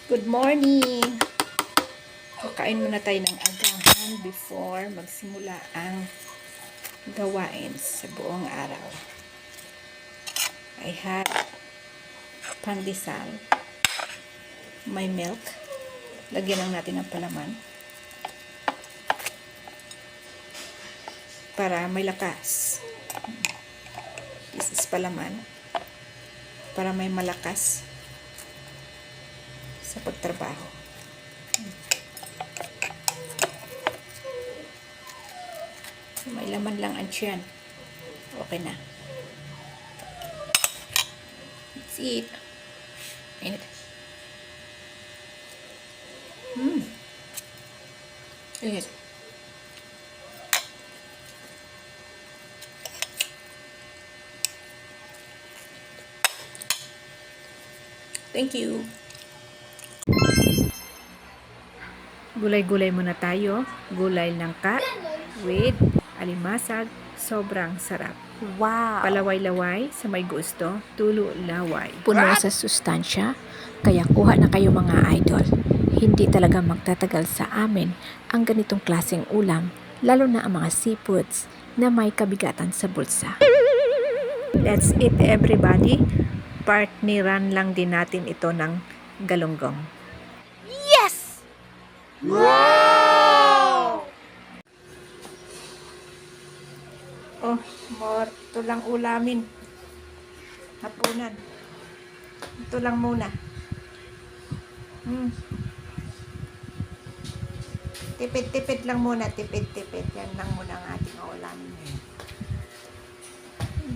Good morning! Kakain muna tayo ng agahan before magsimula ang gawain sa buong araw. I have pandesal, may milk, lagyan lang natin ng palaman para may lakas. This is palaman para may malakas sa pagtrabaho. May laman lang ang tiyan. Okay na. That's it. Init. Init. Thank you. Gulay-gulay muna tayo. Gulay langka with alimasag. Sobrang sarap. Wow! Palaway-laway sa may gusto. Tulo laway. Puno sa sustansya, kaya kuha na kayo mga idol. Hindi talaga magtatagal sa amin ang ganitong klaseng ulam, lalo na ang mga seafoods na may kabigatan sa bulsa. Let's eat everybody. Partneran lang din natin ito ng galunggong. Yes! Oh, more. Ito lang ulamin. Hapunan. Ito lang muna. Tipid-tipid lang muna. Tipid-tipid. Yan lang muna ang ating ulamin ngayon.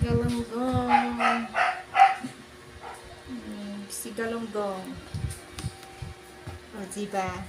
Galunggong. Si galunggong. O, diba?